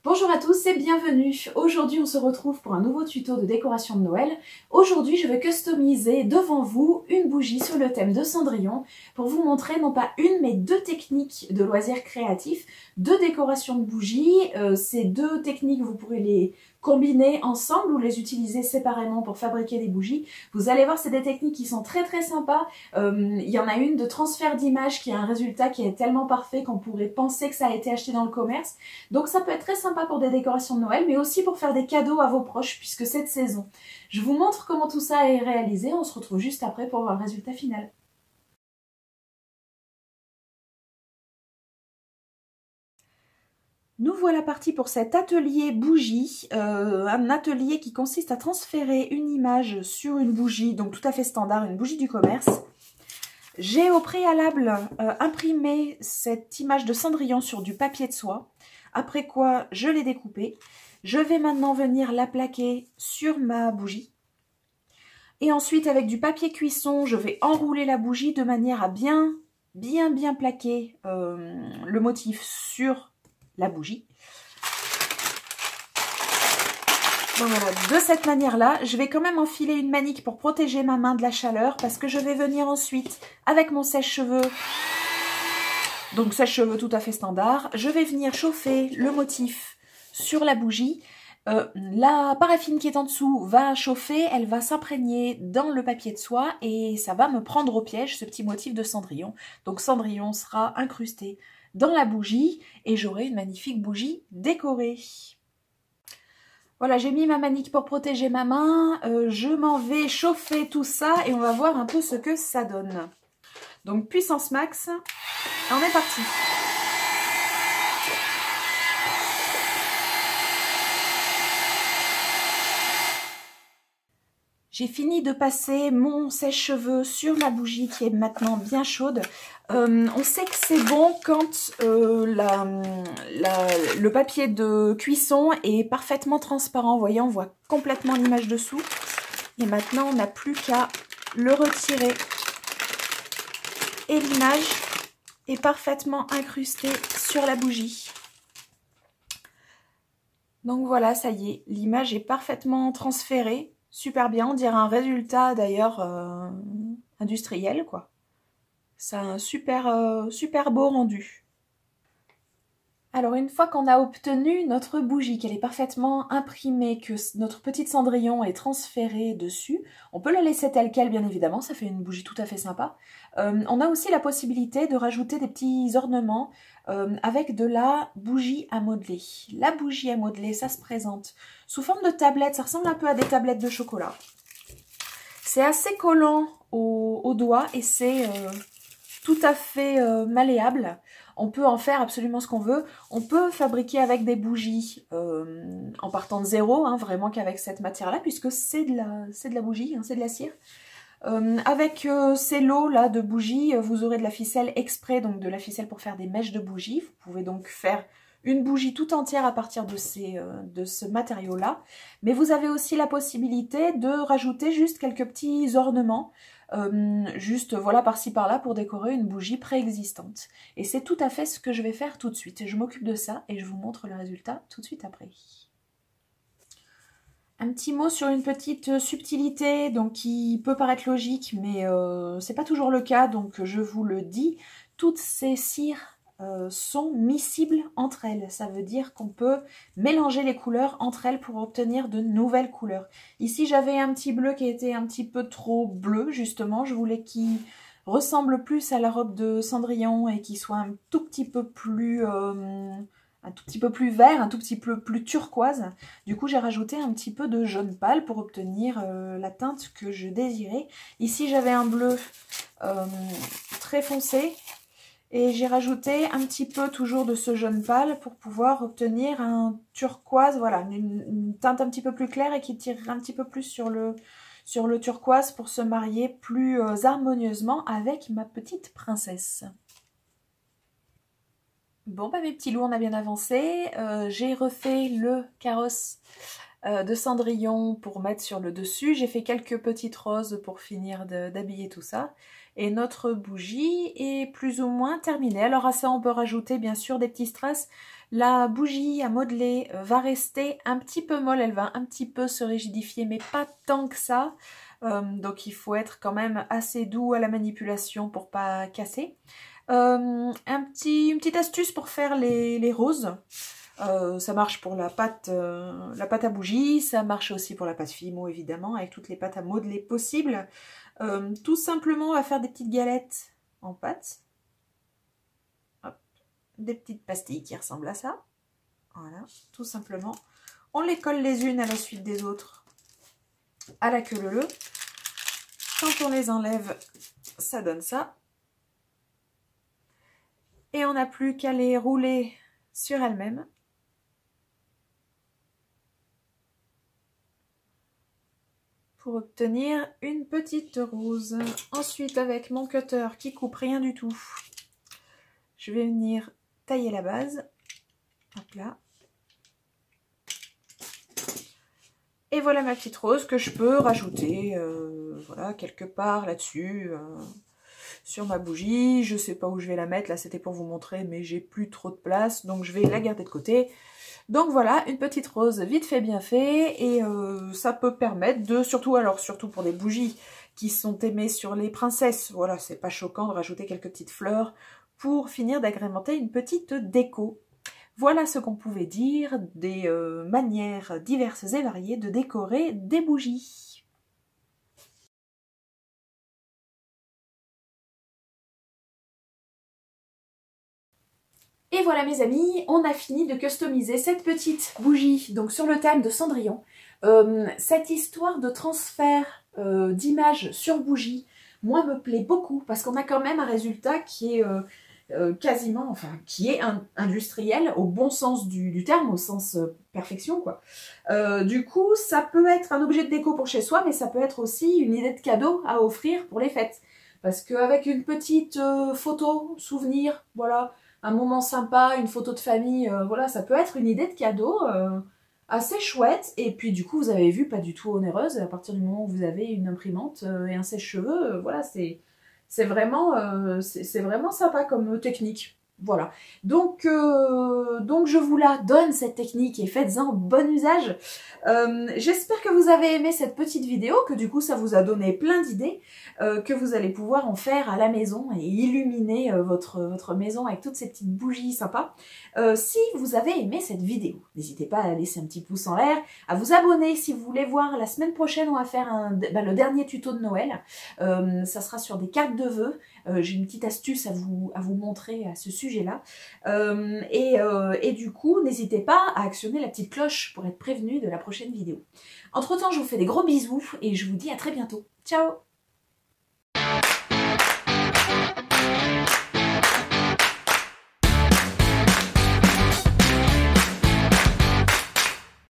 Bonjour à tous et bienvenue. Aujourd'hui on se retrouve pour un nouveau tuto de décoration de Noël. Aujourd'hui je vais customiser devant vous une bougie sur le thème de Cendrillon pour vous montrer non pas une mais deux techniques de loisirs créatifs de décoration de bougies. Ces deux techniques vous pourrez les combiner ensemble ou les utiliser séparément pour fabriquer des bougies. Vous allez voir, c'est des techniques qui sont très sympas. Il y en a une de transfert d'image qui a un résultat qui est tellement parfait qu'on pourrait penser que ça a été acheté dans le commerce. Donc ça peut être très sympa pour des décorations de Noël, mais aussi pour faire des cadeaux à vos proches puisque c'est de saison. Je vous montre comment tout ça est réalisé. On se retrouve juste après pour voir le résultat final. Nous voilà partis pour cet atelier bougie, un atelier qui consiste à transférer une image sur une bougie, donc tout à fait standard, une bougie du commerce. J'ai au préalable imprimé cette image de Cendrillon sur du papier de soie, après quoi je l'ai découpée. Je vais maintenant venir la plaquer sur ma bougie. Et ensuite avec du papier cuisson, je vais enrouler la bougie de manière à bien plaquer le motif sur la bougie. Donc voilà, de cette manière-là, je vais quand même enfiler une manique pour protéger ma main de la chaleur parce que je vais venir ensuite avec mon sèche-cheveux, donc sèche-cheveux tout à fait standard, je vais venir chauffer le motif sur la bougie. La paraffine qui est en dessous va chauffer, elle va s'imprégner dans le papier de soie et ça va me prendre au piège ce petit motif de Cendrillon. Donc Cendrillon sera incrusté dans la bougie et j'aurai une magnifique bougie décorée. Voilà, j'ai mis ma manique pour protéger ma main, je m'en vais chauffer tout ça et on va voir un peu ce que ça donne. Donc puissance max, on est parti. J'ai fini de passer mon sèche-cheveux sur ma bougie qui est maintenant bien chaude. On sait que c'est bon quand le papier de cuisson est parfaitement transparent. Vous voyez, on voit complètement l'image dessous. Et maintenant, on n'a plus qu'à le retirer. Et l'image est parfaitement incrustée sur la bougie. Donc voilà, ça y est, l'image est parfaitement transférée. Super bien, on dirait un résultat d'ailleurs industriel quoi. Ça a un super beau rendu. Alors une fois qu'on a obtenu notre bougie, qu'elle est parfaitement imprimée, que notre petite Cendrillon est transférée dessus, on peut la laisser telle quelle bien évidemment, ça fait une bougie tout à fait sympa. On a aussi la possibilité de rajouter des petits ornements avec de la bougie à modeler. La bougie à modeler, ça se présente sous forme de tablette, ça ressemble un peu à des tablettes de chocolat. C'est assez collant au doigt et c'est tout à fait malléable. On peut en faire absolument ce qu'on veut. On peut fabriquer avec des bougies en partant de zéro, hein, vraiment qu'avec cette matière-là, puisque c'est de la bougie, hein, c'est de la cire. Avec ces lots là de bougies, vous aurez de la ficelle exprès, donc de la ficelle pour faire des mèches de bougies. Vous pouvez donc faire une bougie tout entière à partir de ce matériau-là. Mais vous avez aussi la possibilité de rajouter juste quelques petits ornements, juste voilà par-ci par-là pour décorer une bougie préexistante. Et c'est tout à fait ce que je vais faire tout de suite. Je m'occupe de ça et je vous montre le résultat tout de suite après. Un petit mot sur une petite subtilité donc qui peut paraître logique, mais c'est pas toujours le cas, donc je vous le dis. Toutes ces cires sont miscibles entre elles. Ça veut dire qu'on peut mélanger les couleurs entre elles pour obtenir de nouvelles couleurs. Ici, j'avais un petit bleu qui était un petit peu trop bleu, justement. Je voulais qu'il ressemble plus à la robe de Cendrillon et qu'il soit un tout petit peu plus vert, un tout petit peu plus turquoise. Du coup, j'ai rajouté un petit peu de jaune pâle pour obtenir la teinte que je désirais. Ici, j'avais un bleu très foncé et j'ai rajouté un petit peu toujours de ce jaune pâle pour pouvoir obtenir un turquoise, voilà, une teinte un petit peu plus claire et qui tire un petit peu plus sur le turquoise pour se marier plus harmonieusement avec ma petite princesse. Bon bah mes petits loups, on a bien avancé, j'ai refait le carrosse de Cendrillon pour mettre sur le dessus, j'ai fait quelques petites roses pour finir d'habiller tout ça, et notre bougie est plus ou moins terminée. Alors à ça on peut rajouter bien sûr des petits strass, La bougie à modeler va rester un petit peu molle, elle va un petit peu se rigidifier, mais pas tant que ça. Donc il faut être quand même assez doux à la manipulation pour pas casser. Une petite astuce pour faire les roses. Ça marche pour la pâte à bougie, ça marche aussi pour la pâte Fimo évidemment, avec toutes les pâtes à modeler possibles. Tout simplement, on va faire des petites galettes en pâte. Hop. Des petites pastilles qui ressemblent à ça. Voilà, tout simplement. On les colle les unes à la suite des autres à la queue leu. Quand on les enlève, ça donne ça. Et on n'a plus qu'à les rouler sur elles-mêmes. Pour obtenir une petite rose. Ensuite, avec mon cutter qui coupe rien du tout, je vais venir tailler la base. Hop là. Et voilà ma petite rose que je peux rajouter voilà, quelque part là-dessus, sur ma bougie. Je sais pas où je vais la mettre, là c'était pour vous montrer, mais j'ai plus trop de place, donc je vais la garder de côté. Donc voilà, une petite rose vite fait, bien fait, et ça peut permettre de, surtout pour des bougies qui sont aimées sur les princesses, voilà, c'est pas choquant de rajouter quelques petites fleurs pour finir d'agrémenter une petite déco. Voilà ce qu'on pouvait dire des manières diverses et variées de décorer des bougies. Et voilà mes amis, on a fini de customiser cette petite bougie donc sur le thème de Cendrillon. Cette histoire de transfert d'images sur bougie, moi me plaît beaucoup parce qu'on a quand même un résultat qui est quasiment, enfin qui est industriel au bon sens du terme, au sens perfection quoi. Du coup ça peut être un objet de déco pour chez soi, mais ça peut être aussi une idée de cadeau à offrir pour les fêtes. Parce qu'avec une petite photo, souvenir, voilà, un moment sympa, une photo de famille, voilà, ça peut être une idée de cadeau assez chouette. Et puis du coup, vous avez vu, pas du tout onéreuse, à partir du moment où vous avez une imprimante et un sèche-cheveux, voilà, c'est vraiment sympa comme technique. Voilà, donc je vous la donne cette technique et faites-en bon usage. J'espère que vous avez aimé cette petite vidéo, que du coup ça vous a donné plein d'idées, que vous allez pouvoir en faire à la maison et illuminer votre maison avec toutes ces petites bougies sympas. Si vous avez aimé cette vidéo, n'hésitez pas à laisser un petit pouce en l'air, à vous abonner si vous voulez voir. La semaine prochaine on va faire le dernier tuto de Noël, ça sera sur des cartes de vœux. J'ai une petite astuce à vous montrer à ce sujet-là. Et du coup, n'hésitez pas à actionner la petite cloche pour être prévenu de la prochaine vidéo. Entre-temps, je vous fais des gros bisous et je vous dis à très bientôt. Ciao!